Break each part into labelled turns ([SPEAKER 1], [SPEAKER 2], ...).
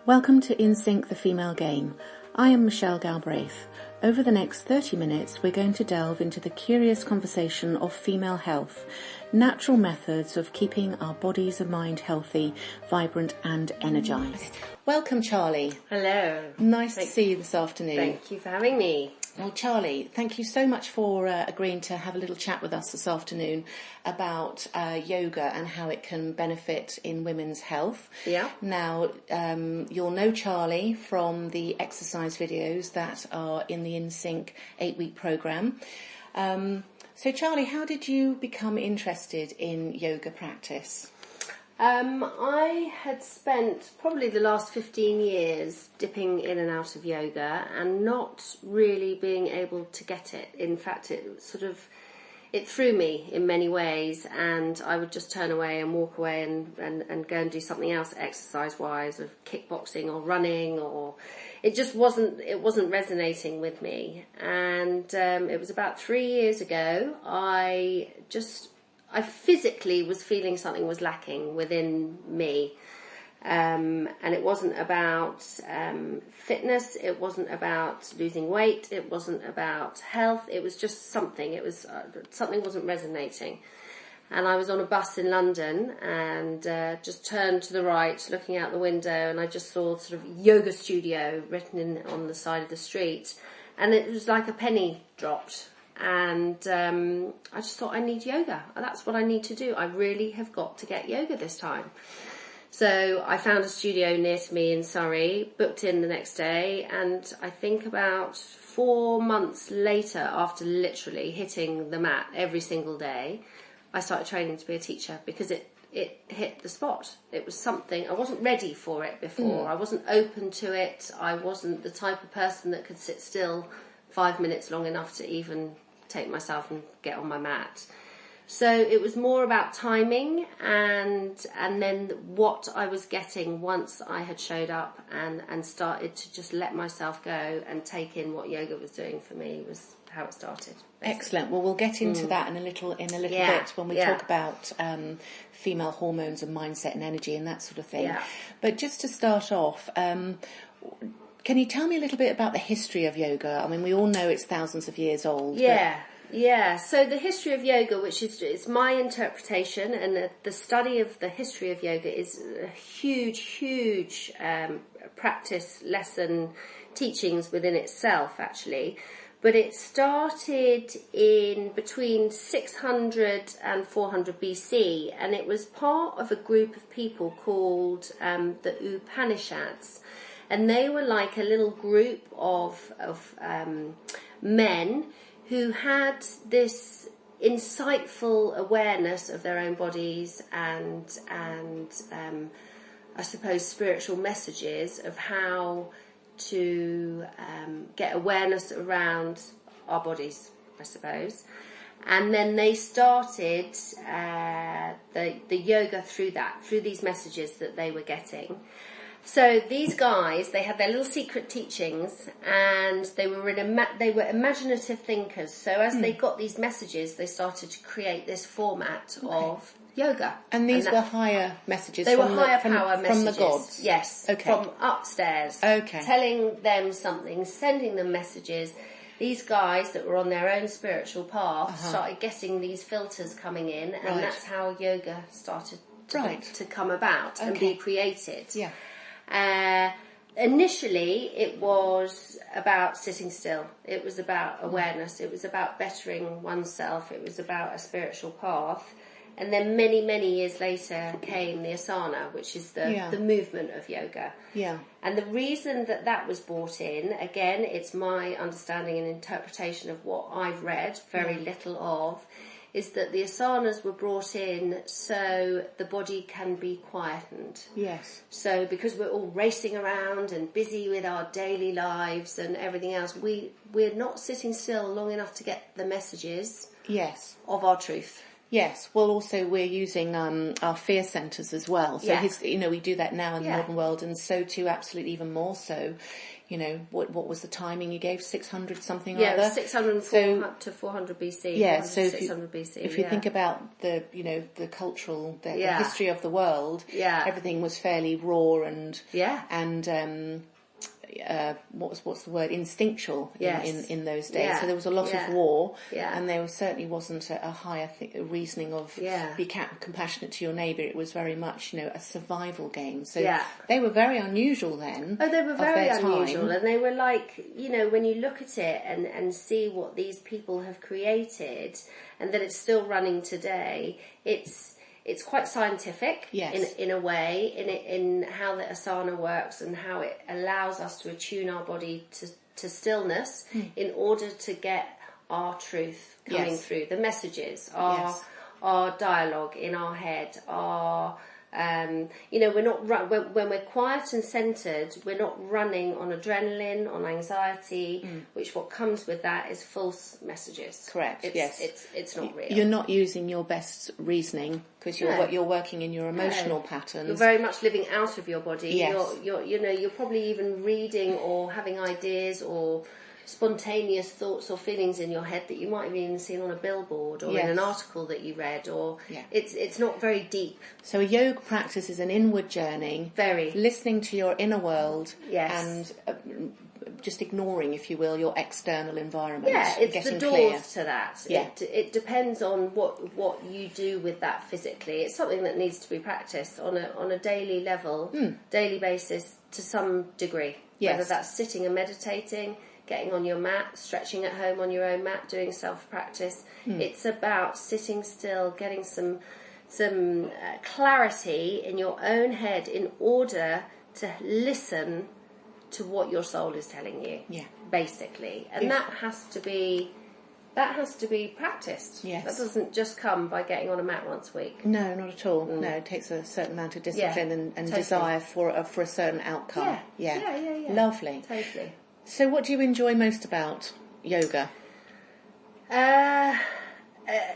[SPEAKER 1] Welcome to In Sync, the Female Game. I am Michelle Galbraith. Over the next 30 minutes, we're going to delve into the curious conversation of female health, natural methods of keeping our bodies and mind healthy, vibrant and energised. Welcome, Charlie.
[SPEAKER 2] Hello.
[SPEAKER 1] Nice to see you this afternoon.
[SPEAKER 2] Thank you for having me.
[SPEAKER 1] Well, Charlie, thank you so much for agreeing to have a little chat with us this afternoon about yoga and how it can benefit in women's health.
[SPEAKER 2] Yeah.
[SPEAKER 1] Now, you'll know Charlie from the exercise videos that are in the In Sync 8-week programme. So, Charlie, how did you become interested in yoga practice?
[SPEAKER 2] I had spent probably the last 15 years dipping in and out of yoga and not really being able to get it. In fact, it threw me in many ways, and I would just turn away and walk away and go and do something else exercise-wise, of kickboxing or running, or it wasn't resonating with me. And it was about 3 years ago, I physically was feeling something was lacking within me. And it wasn't about fitness, it wasn't about losing weight, it wasn't about health, it was just something. It was something wasn't resonating. And I was on a bus in London and just turned to the right, looking out the window, and I just saw sort of yoga studio written on the side of the street. And it was like a penny dropped. And I just thought, I need yoga. That's what I need to do. I really have got to get yoga this time. So I found a studio near to me in Surrey, booked in the next day, and I think about 4 months later, after literally hitting the mat every single day, I started training to be a teacher, because it hit the spot. It was something, I wasn't ready for it before. I wasn't open to it. I wasn't the type of person that could sit still 5 minutes long enough to even take myself and get on my mat. So it was more about timing and then what I was getting once I had showed up and started to just let myself go and take in what yoga was doing for me, was how it started. Basically.
[SPEAKER 1] Excellent. Well, we'll get into that in a little bit when we talk about female hormones and mindset and energy and that sort of thing.
[SPEAKER 2] Yeah.
[SPEAKER 1] But just to start off, can you tell me a little bit about the history of yoga? I mean, we all know it's thousands of years old.
[SPEAKER 2] Yeah. So the history of yoga, which is my interpretation, and the study of the history of yoga is a huge practice lesson teachings within itself, actually. But it started in between 600 and 400 BC, and it was part of a group of people called the Upanishads. And they were like a little group of men who had this insightful awareness of their own bodies and I suppose spiritual messages of how to get awareness around our bodies, I suppose. And then they started the yoga through these messages that they were getting. So these guys, they had their little secret teachings, and they were imaginative thinkers. So as they got these messages, they started to create this format of yoga.
[SPEAKER 1] And these were higher messages.
[SPEAKER 2] They were higher power messages.
[SPEAKER 1] From the gods?
[SPEAKER 2] Yes.
[SPEAKER 1] Okay.
[SPEAKER 2] From upstairs.
[SPEAKER 1] Okay.
[SPEAKER 2] Telling them something, sending them messages. These guys that were on their own spiritual path started getting these filters coming in, and that's how yoga started to come about and be created.
[SPEAKER 1] Yeah.
[SPEAKER 2] Initially, it was about sitting still. It was about awareness. It was about bettering oneself. It was about a spiritual path. And then many years later came the asana, which is the movement of yoga.
[SPEAKER 1] Yeah.
[SPEAKER 2] And the reason that was brought in, again, it's my understanding and interpretation of what I've read, very little of, is that the asanas were brought in so the body can be quietened.
[SPEAKER 1] Yes.
[SPEAKER 2] So because we're all racing around and busy with our daily lives and everything else, we're not sitting still long enough to get the messages of our truth.
[SPEAKER 1] Yes, well, also we're using our fear centres as well. So, we do that now in the modern world, and so too, absolutely even more so. What was the timing you gave? 600 something or other?
[SPEAKER 2] 600 to 400 BC.
[SPEAKER 1] Yeah,
[SPEAKER 2] 400
[SPEAKER 1] so
[SPEAKER 2] to 600 BC.
[SPEAKER 1] If you think about the cultural, the history of the world, everything was fairly raw and what's the word, instinctual in those days. So there was a lot of war, and there certainly wasn't a higher reasoning of be compassionate to your neighbour. It was very much a survival game. So they were very unusual then.
[SPEAKER 2] Oh, they were very unusual, and they were like, when you look at it and see what these people have created, and that it's still running today, it's quite scientific in a way, in how the asana works and how it allows us to attune our body to stillness in order to get our truth coming through. The messages, our dialogue in our head, we're not when we're quiet and centered, we're not running on adrenaline, on anxiety, which what comes with that is false messages.
[SPEAKER 1] Correct.
[SPEAKER 2] It's not real.
[SPEAKER 1] You're not using your best reasoning because you're working in your emotional patterns.
[SPEAKER 2] You're very much living out of your body.
[SPEAKER 1] Yes.
[SPEAKER 2] You're probably even reading or having ideas or spontaneous thoughts or feelings in your head that you might have even seen on a billboard or in an article that you read, or it's not very deep.
[SPEAKER 1] So a yoga practice is an inward journey, listening to your inner world, and just ignoring, if you will, your external environment.
[SPEAKER 2] It's the doors to that. It depends on what you do with that physically. It's something that needs to be practiced on a daily level, daily basis to some degree. Whether that's sitting and meditating, getting on your mat, stretching at home on your own mat, doing self-practice. It's about sitting still, getting some clarity in your own head in order to listen to what your soul is telling you, basically. And that has to be practiced.
[SPEAKER 1] Yes.
[SPEAKER 2] That doesn't just come by getting on a mat once a week.
[SPEAKER 1] No, not at all. No, it takes a certain amount of discipline and totally. Desire for a certain outcome.
[SPEAKER 2] Yeah.
[SPEAKER 1] Lovely.
[SPEAKER 2] Totally.
[SPEAKER 1] So what do you enjoy most about yoga?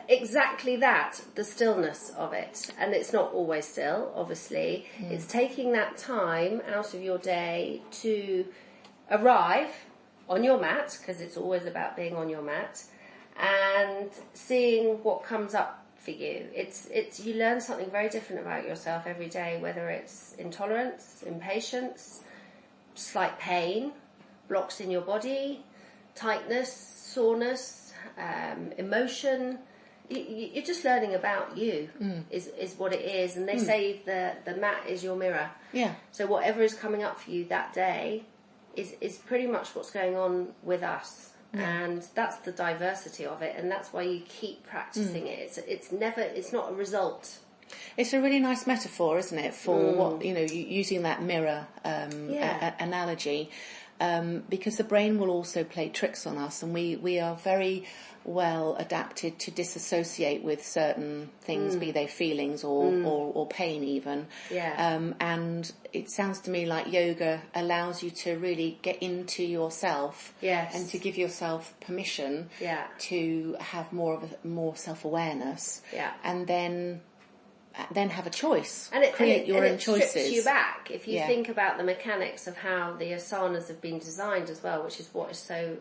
[SPEAKER 2] Exactly that, the stillness of it. And it's not always still, obviously. It's taking that time out of your day to arrive on your mat, because it's always about being on your mat, and seeing what comes up for you. It's you learn something very different about yourself every day, whether it's intolerance, impatience, slight pain, blocks in your body, tightness, soreness, emotion. You're just learning about you, is what it is. And they say the mat is your mirror. Yeah. So whatever is coming up for you that day is pretty much what's going on with us. And that's the diversity of it, and that's why you keep practicing it. It's not a result.
[SPEAKER 1] It's a really nice metaphor, isn't it, for what using that mirror analogy. Because the brain will also play tricks on us, and we are very well adapted to disassociate with certain things, be they feelings or pain even. And it sounds to me like yoga allows you to really get into yourself, and to give yourself permission to have more self-awareness, and then have a choice, and create your own choices.
[SPEAKER 2] Strips you back if you think about the mechanics of how the asanas have been designed as well, which is what is so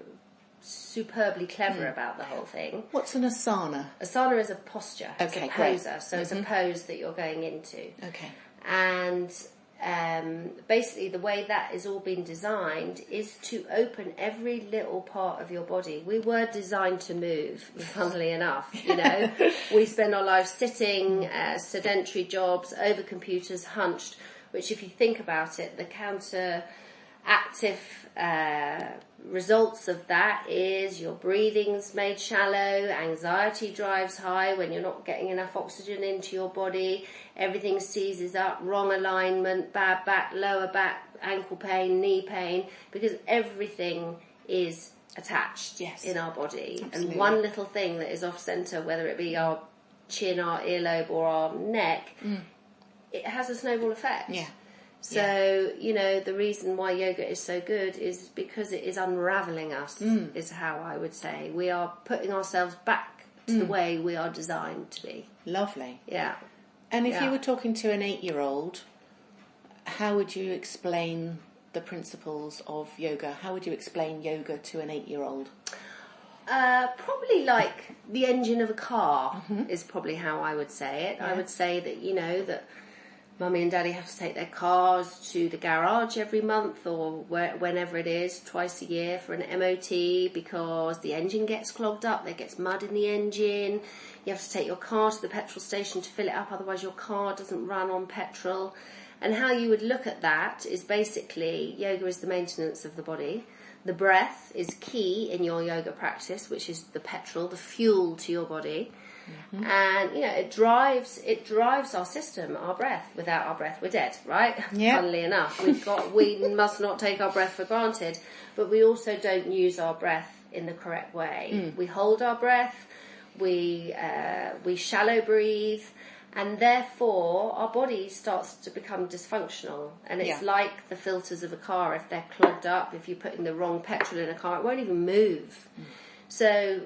[SPEAKER 2] superbly clever about the whole thing.
[SPEAKER 1] What's an asana?
[SPEAKER 2] Asana is a posture. It's a poser,
[SPEAKER 1] great.
[SPEAKER 2] So it's a pose that you're going into.
[SPEAKER 1] Okay.
[SPEAKER 2] And basically the way that is all been designed is to open every little part of your body. We were designed to move, funnily enough, we spend our lives sitting, sedentary jobs, over computers, hunched, which if you think about it, the counteractive results of that is your breathing's made shallow, anxiety drives high when you're not getting enough oxygen into your body, everything seizes up, wrong alignment, bad back, lower back, ankle pain, knee pain, because everything is attached in our body. Absolutely. And one little thing that is off centre, whether it be our chin, our earlobe or our neck, it has a snowball effect. So, the reason why yoga is so good is because it is unravelling us, is how I would say. We are putting ourselves back to the way we are designed to be.
[SPEAKER 1] Lovely.
[SPEAKER 2] Yeah.
[SPEAKER 1] And if you were talking to an 8-year-old, how would you explain the principles of yoga? How would you explain yoga to an 8-year-old?
[SPEAKER 2] Probably like the engine of a car is probably how I would say it. I would say that, that Mummy and Daddy have to take their cars to the garage every month or whenever it is, twice a year for an MOT because the engine gets clogged up, there gets mud in the engine. You have to take your car to the petrol station to fill it up, otherwise your car doesn't run on petrol. And how you would look at that is basically yoga is the maintenance of the body. The breath is key in your yoga practice, which is the petrol, the fuel to your body. And it drives our system, our breath. Without our breath we're dead, right? Funnily enough, we must not take our breath for granted, but we also don't use our breath in the correct way. We hold our breath, we shallow breathe, and therefore our body starts to become dysfunctional. And it's like the filters of a car. If they're clogged up, if you're putting the wrong petrol in a car, it won't even move. So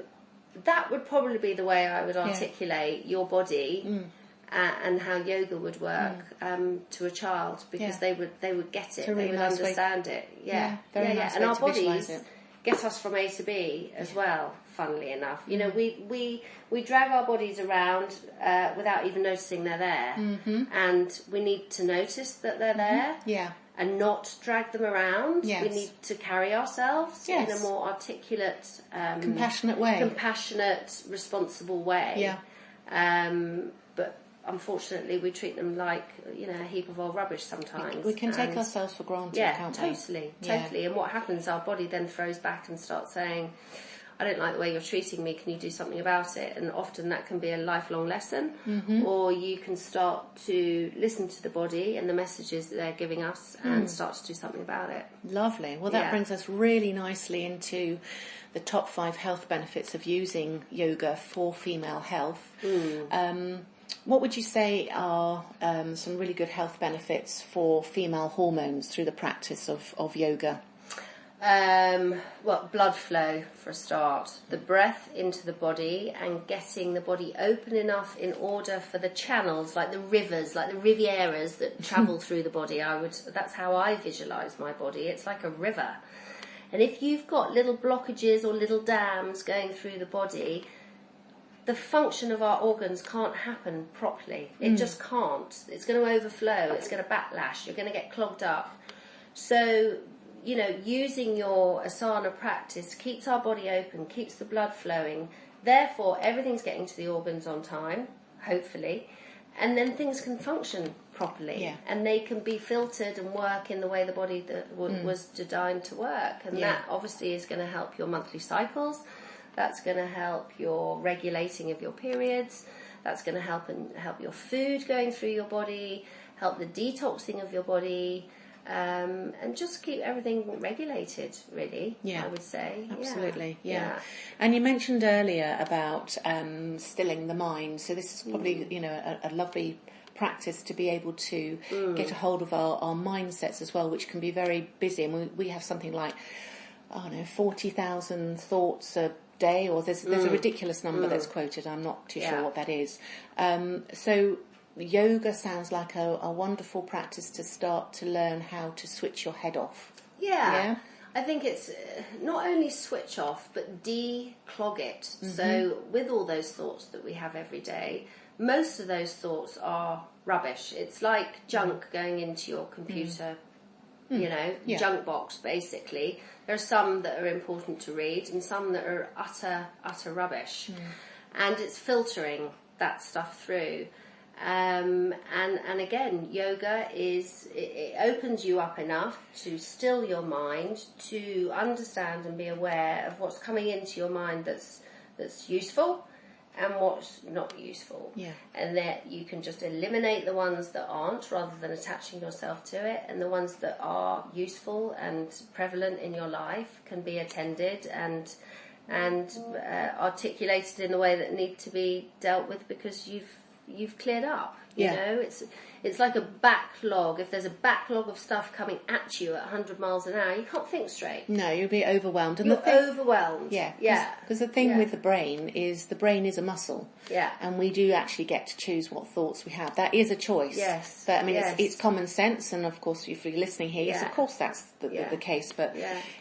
[SPEAKER 2] that would probably be the way I would articulate your body and how yoga would work to a child, because they would get it, they would understand it.
[SPEAKER 1] Very nice
[SPEAKER 2] and
[SPEAKER 1] way
[SPEAKER 2] our
[SPEAKER 1] to
[SPEAKER 2] bodies
[SPEAKER 1] visualise it.
[SPEAKER 2] Get us from A to B as well. Funnily enough, we drag our bodies around without even noticing they're there, and we need to notice that they're there. And not drag them around. We need to carry ourselves in a more articulate,
[SPEAKER 1] compassionate way.
[SPEAKER 2] Compassionate, responsible way. But unfortunately, we treat them like a heap of old rubbish sometimes.
[SPEAKER 1] We can take ourselves for granted, can't we?
[SPEAKER 2] Totally. And what happens? Our body then throws back and starts saying, I don't like the way you're treating me, can you do something about it? And often that can be a lifelong lesson, or you can start to listen to the body and the messages that they're giving us and start to do something about it.
[SPEAKER 1] Lovely. Well, that brings us really nicely into the top 5 health benefits of using yoga for female health. What would you say are some really good health benefits for female hormones through the practice of yoga?
[SPEAKER 2] Blood flow for a start, the breath into the body and getting the body open enough in order for the channels, like the rivers, like the rivieras that travel through the body. That's how I visualise my body. It's like a river. And if you've got little blockages or little dams going through the body, the function of our organs can't happen properly. It just can't. It's going to overflow. It's going to backlash. You're going to get clogged up. So using your asana practice keeps our body open, keeps the blood flowing. Therefore, everything's getting to the organs on time, hopefully, and then things can function properly, and they can be filtered and work in the way the body was designed to work. And that obviously is going to help your monthly cycles. That's going to help your regulating of your periods. That's going to help your food going through your body, help the detoxing of your body. And just keep everything regulated, really, I would say.
[SPEAKER 1] Absolutely, And you mentioned earlier about stilling the mind. So this is probably, a lovely practice to be able to get a hold of our mindsets as well, which can be very busy. And we have something like, 40,000 thoughts a day, or there's a ridiculous number that's quoted. I'm not too sure what that is. So yoga sounds like a wonderful practice to start to learn how to switch your head off. I think it's not only switch off, but declog it. So with all those thoughts that we have every day, most of those thoughts are rubbish. It's like junk going into your computer, junk box, basically. There are some that are important to read and some that are utter rubbish. And it's filtering that stuff through. And again, yoga it opens you up enough to still your mind, to understand and be aware of what's coming into your mind that's useful and what's not useful. And that you can just eliminate the ones that aren't, rather than attaching yourself to it, and the ones that are useful and prevalent in your life can be attended and articulated in the way that need to be dealt with, because you've cleared up. It's
[SPEAKER 2] It's like a backlog. If there's a backlog of stuff coming at you at 100 miles an hour, you can't think straight.
[SPEAKER 1] No, you'll be overwhelmed. And
[SPEAKER 2] You're overwhelmed.
[SPEAKER 1] Yeah. Because the thing with the brain is a muscle.
[SPEAKER 2] Yeah.
[SPEAKER 1] And we do actually get to choose what thoughts we have. That is a choice.
[SPEAKER 2] Yes.
[SPEAKER 1] But I mean, it's common sense. And of course, if you're listening here, yes, of course that's the case. But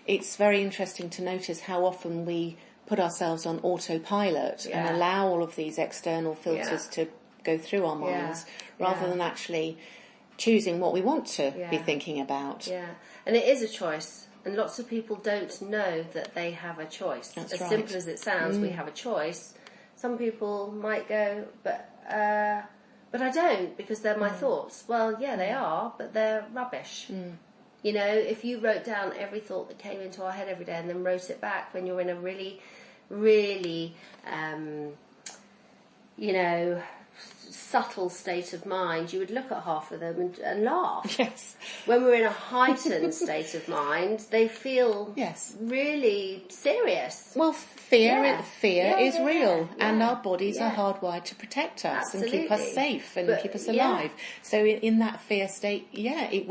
[SPEAKER 1] it's very interesting to notice how often we put ourselves on autopilot and allow all of these external filters to go through our minds rather than actually choosing what we want to be thinking about.
[SPEAKER 2] Yeah, and it is a choice, and lots of people don't know that they have a choice.
[SPEAKER 1] That's
[SPEAKER 2] as
[SPEAKER 1] right.
[SPEAKER 2] simple as it sounds, we have a choice. Some people might go, but I don't, because they're my thoughts. Well, yeah, they are, but they're rubbish. You know, if you wrote down every thought that came into our head every day and then wrote it back when you're in a really, really, subtle state of mind, you would look at half of them and laugh.
[SPEAKER 1] Yes.
[SPEAKER 2] When we're in a heightened state of mind, they feel really serious.
[SPEAKER 1] Well, fear is real, and our bodies are hardwired to protect us and keep us safe and keep us alive. So in that fear state, it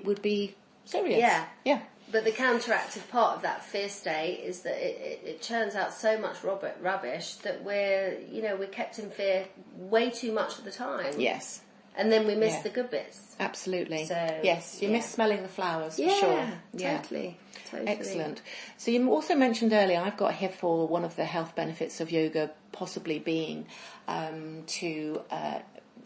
[SPEAKER 1] would be serious. Yeah.
[SPEAKER 2] But the counteractive part of that fear state is that it churns out so much rubbish that we're kept in fear way too much of the time.
[SPEAKER 1] Yes.
[SPEAKER 2] And then we miss the good bits.
[SPEAKER 1] Absolutely.
[SPEAKER 2] So,
[SPEAKER 1] yes, you miss smelling the flowers for sure.
[SPEAKER 2] Totally.
[SPEAKER 1] Excellent. So you also mentioned earlier, I've got here for one of the health benefits of yoga possibly being to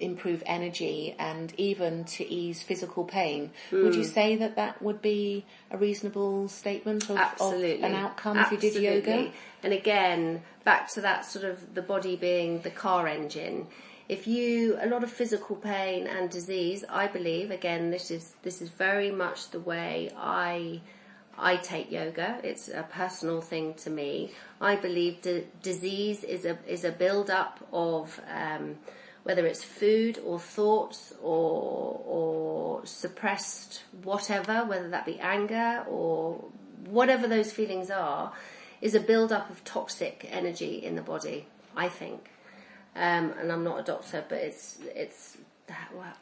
[SPEAKER 1] improve energy and even to ease physical pain. Would you say that would be a reasonable statement of an outcome if you did yoga?
[SPEAKER 2] And again, back to that sort of the body being the car engine. A lot of physical pain and disease, I believe, again, this is very much the way I take yoga. It's a personal thing to me. I believe disease is a build-up of whether it's food or thoughts or suppressed whatever, whether that be anger or whatever those feelings are, is a build-up of toxic energy in the body, I think. And I'm not a doctor, but it's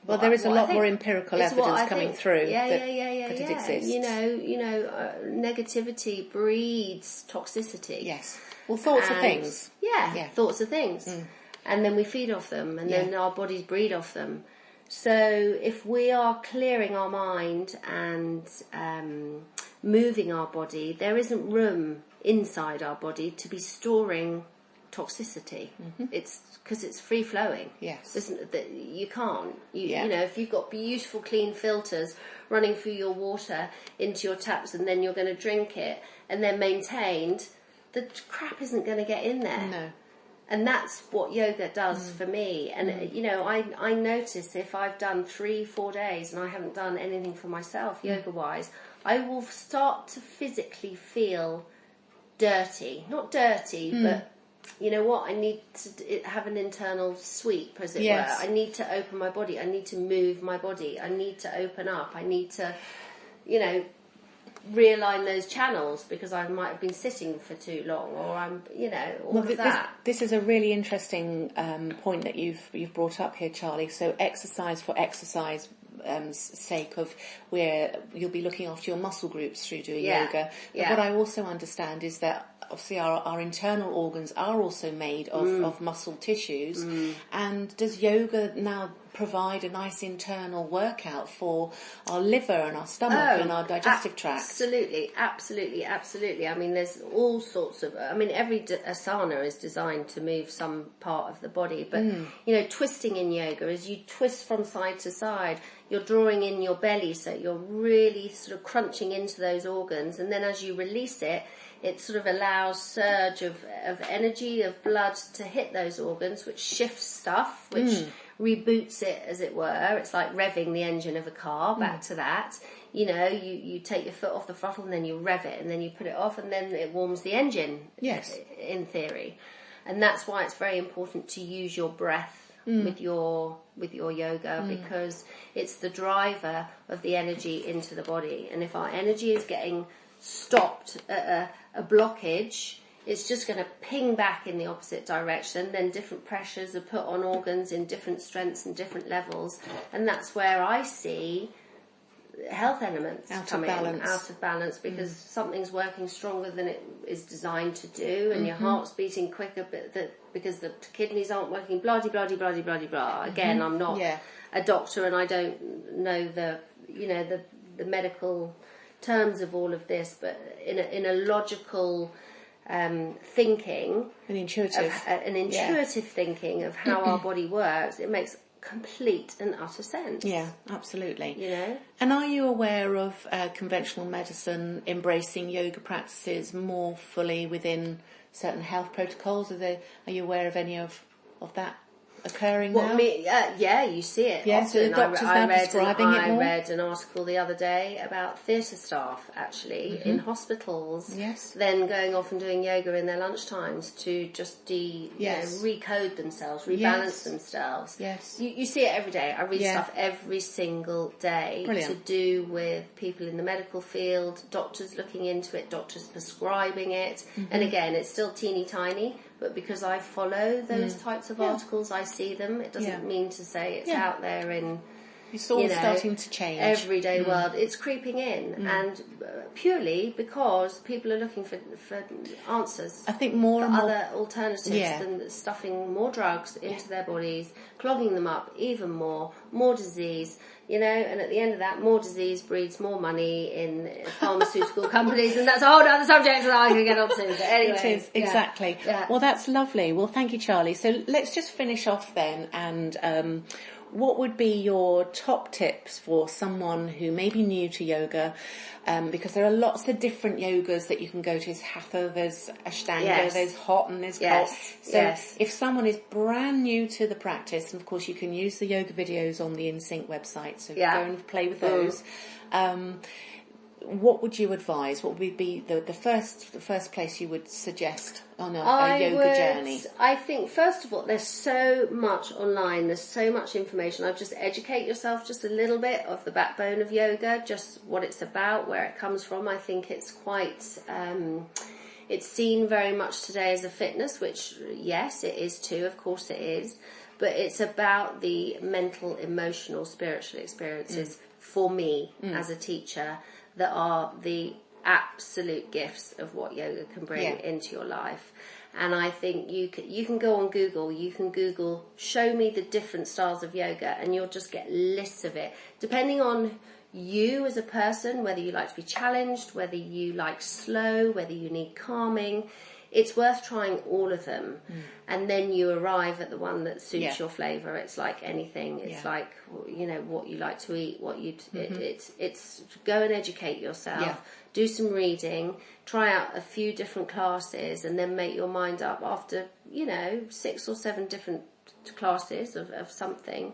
[SPEAKER 1] well, there is a lot more empirical evidence coming through that it exists.
[SPEAKER 2] Negativity breeds toxicity.
[SPEAKER 1] Yes. Well, thoughts are things.
[SPEAKER 2] Yeah, thoughts are things. And then we feed off them, and then our bodies breed off them. So if we are clearing our mind and moving our body, there isn't room inside our body to be storing toxicity. It's because it's free flowing.
[SPEAKER 1] Yes.
[SPEAKER 2] You can't. If you've got beautiful clean filters running through your water into your taps, and then you're going to drink it, and they're maintained, the crap isn't going to get in there.
[SPEAKER 1] No.
[SPEAKER 2] And that's what yoga does for me. And, I notice if I've done 3-4 days and I haven't done anything for myself, yoga-wise, I will start to physically feel dirty. Not dirty, but, you know what, I need to have an internal sweep, as it were. I need to open my body. I need to move my body. I need to open up. I need to, realign those channels because I might have been sitting for too long, or I'm, of that.
[SPEAKER 1] This is a really interesting point that you've brought up here, Charlie. So exercise for exercise sake of where you'll be looking after your muscle groups through doing yoga. But what I also understand is that obviously our internal organs are also made of muscle tissues. And does yoga now provide a nice internal workout for our liver and our stomach and our digestive tract?
[SPEAKER 2] Absolutely. I mean, there's all sorts of... every asana is designed to move some part of the body. But, twisting in yoga, as you twist from side to side, you're drawing in your belly, so you're really sort of crunching into those organs. And then as you release it, it sort of allows surge of energy, of blood to hit those organs, which shifts stuff, which reboots it, as it were. It's like revving the engine of a car, back to that. You take your foot off the throttle and then you rev it and then you put it off and then it warms the engine, in theory. And that's why it's very important to use your breath with your yoga, because it's the driver of the energy into the body. And if our energy is getting stopped at a blockage it's just going to ping back in the opposite direction. Then different pressures are put on organs in different strengths and different levels. And that's where I see health elements
[SPEAKER 1] out
[SPEAKER 2] coming
[SPEAKER 1] of
[SPEAKER 2] balance, because something's working stronger than it is designed to do, and your heart's beating quicker because the kidneys aren't working, blah, blah, blah, blah, blah, blah. Again, I'm not a doctor, and I don't know the medical terms of all of this, but in a logical thinking,
[SPEAKER 1] an intuitive
[SPEAKER 2] thinking of how our body works, it makes complete and utter sense.
[SPEAKER 1] Yeah, absolutely.
[SPEAKER 2] You know.
[SPEAKER 1] And are you aware of conventional medicine embracing yoga practices more fully within certain health protocols? Are you aware of any of that occurring now?
[SPEAKER 2] Yeah, you see it.
[SPEAKER 1] Yeah, so the doctors now prescribing it more?
[SPEAKER 2] I read an article the other day about theatre staff actually in hospitals.
[SPEAKER 1] Yes.
[SPEAKER 2] Then going off and doing yoga in their lunchtimes to just recode themselves, rebalance themselves.
[SPEAKER 1] Yes.
[SPEAKER 2] You see it every day. I read stuff every single day.
[SPEAKER 1] Brilliant.
[SPEAKER 2] To do with people in the medical field, doctors looking into it, doctors prescribing it. And again, it's still teeny tiny, but because I follow those types of articles, I see them. It doesn't mean to say it's out there in...
[SPEAKER 1] It's all starting to change.
[SPEAKER 2] Everyday world. It's creeping in, and purely because people are looking for answers.
[SPEAKER 1] I think more and more
[SPEAKER 2] other alternatives than stuffing more drugs into their bodies, clogging them up even more disease. And at the end of that, more disease breeds more money in pharmaceutical companies, and that's a whole other subject that I can get onto. But anyway,
[SPEAKER 1] it is, exactly.
[SPEAKER 2] Yeah.
[SPEAKER 1] Well, that's lovely. Well, thank you, Charlie. So let's just finish off then, and what would be your top tips for someone who may be new to yoga? Because there are lots of different yogas that you can go to. There's Hatha, there's Ashtanga, there's hot and there's cold. So if someone is brand new to the practice, and of course you can use the yoga videos on the InSync website, so go and play with those. What would you advise? What would be the first place you would suggest on a yoga journey?
[SPEAKER 2] I think, first of all, there's so much online. There's so much information. I'd just educate yourself just a little bit of the backbone of yoga, just what it's about, where it comes from. I think it's quite... it's seen very much today as a fitness, which, yes, it is too. Of course it is. But it's about the mental, emotional, spiritual experiences for me as a teacher that are the absolute gifts of what yoga can bring into your life. And I think you can go on Google, you can Google, show me the different styles of yoga, and you'll just get lists of it. Depending on you as a person, whether you like to be challenged, whether you like slow, whether you need calming, it's worth trying all of them. And then you arrive at the one that suits your flavour. It's like anything. It's like, what you like to eat, it's go and educate yourself, do some reading, try out a few different classes, and then make your mind up after, 6 or 7 different classes of something,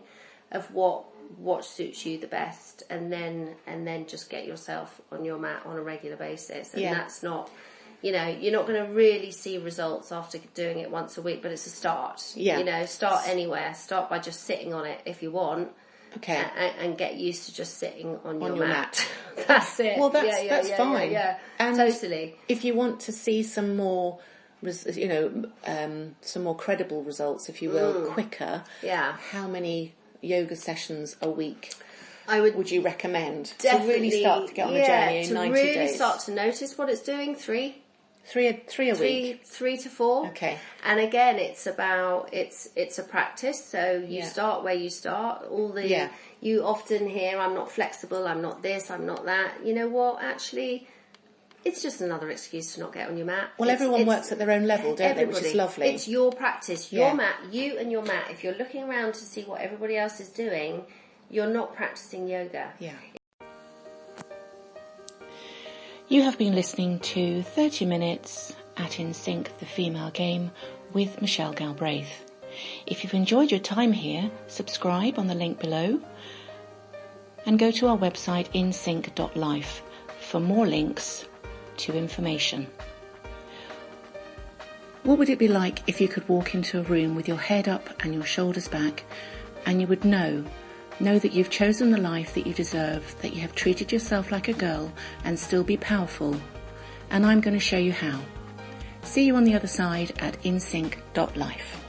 [SPEAKER 2] of what suits you the best, and then just get yourself on your mat on a regular basis. And that's not... you're not going to really see results after doing it once a week, but it's a start. Start anywhere. Start by just sitting on it if you want. Okay. And get used to just sitting on your mat.
[SPEAKER 1] That's it. Well, that's fine.
[SPEAKER 2] Yeah.
[SPEAKER 1] And
[SPEAKER 2] totally.
[SPEAKER 1] If you want to see some more, some more credible results, if you will, quicker. Yeah. How many yoga sessions a week would you recommend to really start to get on the journey in 90 days?
[SPEAKER 2] To really start to notice what it's doing. 3
[SPEAKER 1] a week.
[SPEAKER 2] 3 to 4.
[SPEAKER 1] Okay.
[SPEAKER 2] And again, it's about it's a practice. So you start where you start. You often hear, I'm not flexible, I'm not this, I'm not that. You know what? Actually, it's just another excuse to not get on your mat.
[SPEAKER 1] Well, everyone works at their own level, don't they? Which is lovely.
[SPEAKER 2] It's your practice, your mat, you and your mat. If you're looking around to see what everybody else is doing, you're not practicing yoga.
[SPEAKER 1] Yeah. You have been listening to 30 Minutes at InSync, the female game, with Michelle Galbraith. If you've enjoyed your time here, subscribe on the link below and go to our website insync.life for more links to information. What would it be like if you could walk into a room with your head up and your shoulders back, and you would know that you've chosen the life that you deserve, that you have treated yourself like a girl and still be powerful, and I'm going to show you how. See you on the other side at insync.life.